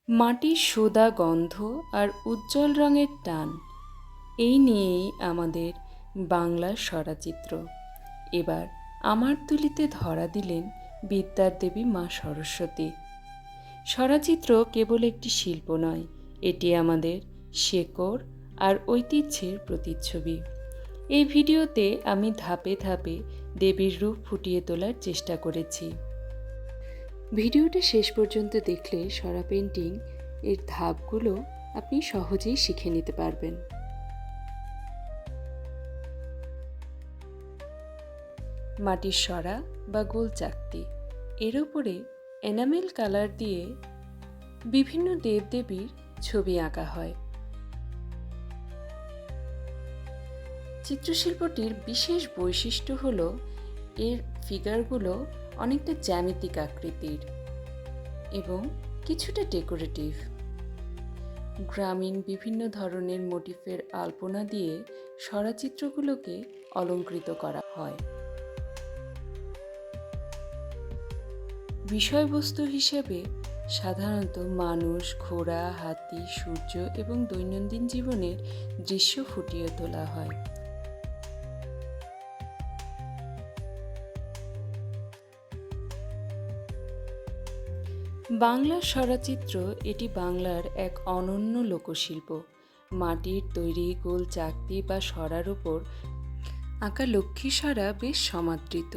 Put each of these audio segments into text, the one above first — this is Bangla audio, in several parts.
মাটির সোদা গন্ধ আর উজ্জ্বল রঙের টান, এই নিয়েই আমাদের বাংলার স্বরাচিত্র। এবার আমার তুলিতে ধরা দিলেন বিদ্যার দেবী মা সরস্বতী। স্বরাচিত্র কেবল একটি শিল্প নয়, এটি আমাদের শেকড় আর ঐতিহ্যের প্রতিচ্ছবি। এই ভিডিওতে আমি ধাপে ধাপে দেবীর রূপ ফুটিয়ে তোলার চেষ্টা করেছি। ভিডিওটা শেষ পর্যন্ত দেখলে সরা পেন্টিং এর ধাপগুলো আপনি সহজেই শিখে নিতে পারবেন। মাটির সরা বা গোল চাকতি, এর উপরে এনামেল কালার দিয়ে বিভিন্ন দেবদেবীর ছবি আঁকা হয়। চিত্রশিল্পটির বিশেষ বৈশিষ্ট্য হল এর ফিগারগুলো অনেকটা জ্যামিতিক আকৃতির এবং কিছুটা ডেকোরেটিভ। গ্রামীণ বিভিন্ন ধরনের মোটিফের আলপনা দিয়ে স্বরাচিত্রগুলোকে অলঙ্কৃত করা হয়। বিষয়বস্তু হিসেবে সাধারণত মানুষ, ঘোড়া, হাতি, সূর্য এবং দৈনন্দিন জীবনের দৃশ্য ফুটিয়ে তোলা হয়। বাংলার স্বরাচিত্র, এটি বাংলার এক অনন্য লোকশিল্প। মাটির তৈরি গোল চাকতি বা সরার উপর আঁকা লক্ষ্মী সরা বেশ সমাদৃত।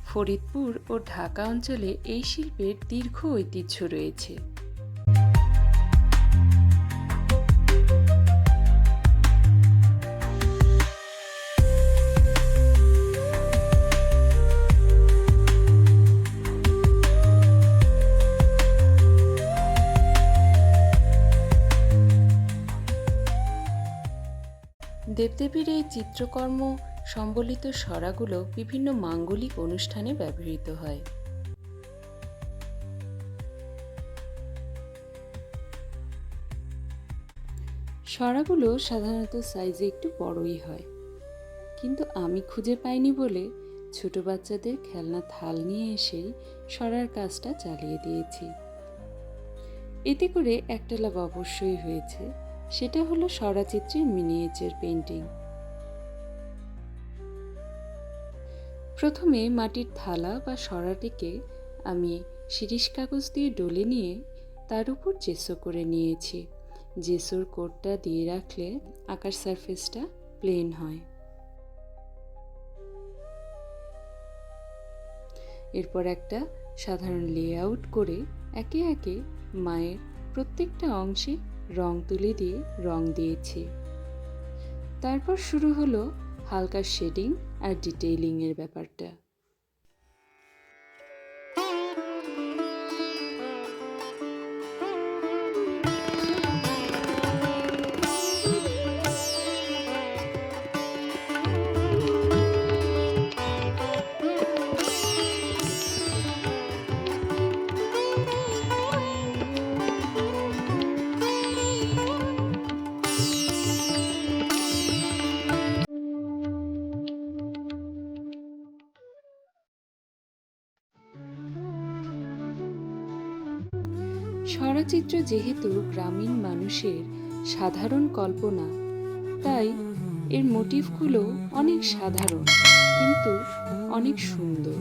ফরিদপুর ও ঢাকা অঞ্চলে এই শিল্পের দীর্ঘ ঐতিহ্য রয়েছে। দেবদেবীর এই চিত্রকর্ম সম্বলিত সরাগুলো বিভিন্ন মাঙ্গলিক অনুষ্ঠানে ব্যবহৃত হয়। সরাগুলো সাধারণত সাইজে একটু বড়ই হয়, কিন্তু আমি খুঁজে পাইনি বলে ছোট বাচ্চাদের খেলনা থাল নিয়ে এসেই সরার কাজটা চালিয়ে দিয়েছি। এতে করে একটা লাভ অবশ্যই হয়েছে, সেটা হলো স্বরাচিত্রের মিনিয়েচার পেইন্টিং। প্রথমে মাটির থালা বা সরাটিকে আমি শিরিষ কাগজ দিয়ে ডলে নিয়ে তার উপর জেসো করে নিয়েছি। জেসোর কোটটা দিয়ে রাখলে আঁকার সারফেসটা প্লেন হয়। এরপর একটা সাধারণ লেআউট করে একে একে মায়ের প্রত্যেকটা অংশে রং তুলি দিয়ে রং দিয়েছি। তারপর শুরু হলো হালকা শেডিং আর ডিটেইলিং এর ব্যাপারটা। স্বরাচিত্র যেহেতু গ্রামীণ মানুষের সাধারণ কল্পনা, তাই এর মোটিভগুলো অনেক সাধারণ কিন্তু অনেক সুন্দর।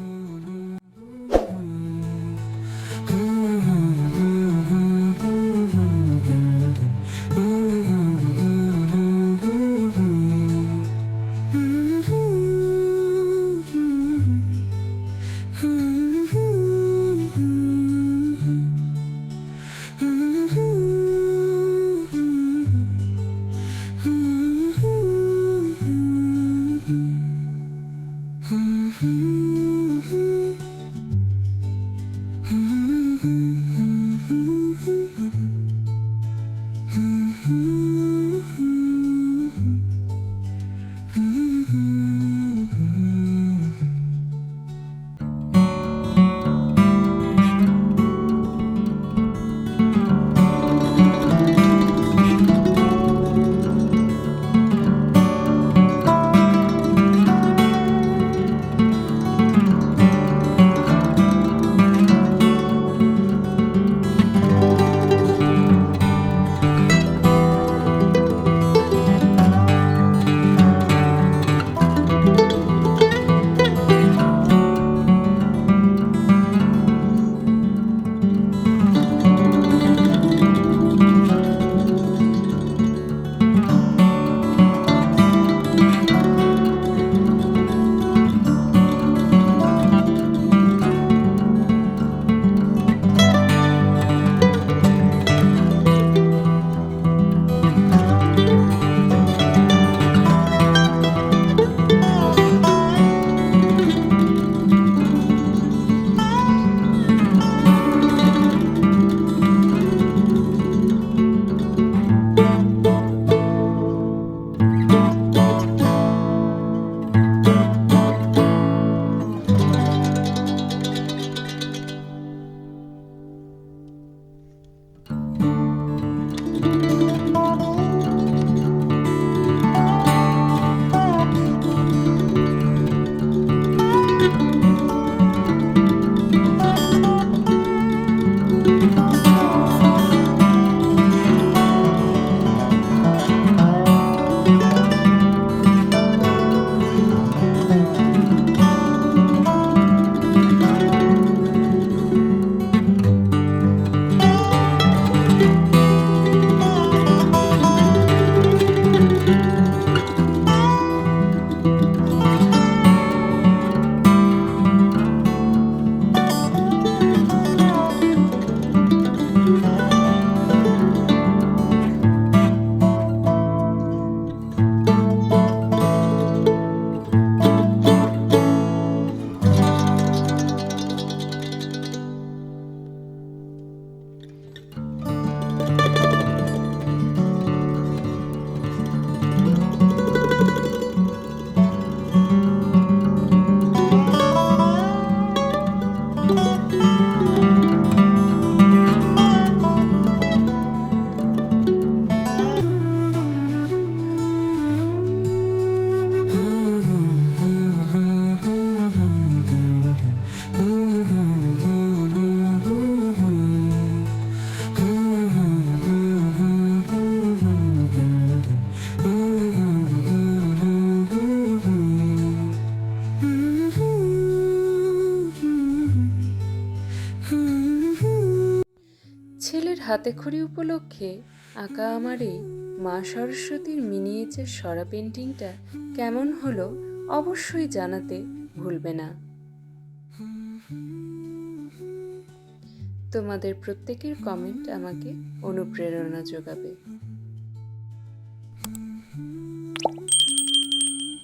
বছরের হাতেখড়ি উপলক্ষে আঁকা আমার এই মা সরস্বতীর মিনিয়েচার সরা পেন্টিংটা কেমন হলো অবশ্যই জানাতে ভুলবে না। তোমাদের প্রত্যেকের কমেন্ট আমাকে অনুপ্রেরণা যোগাবে।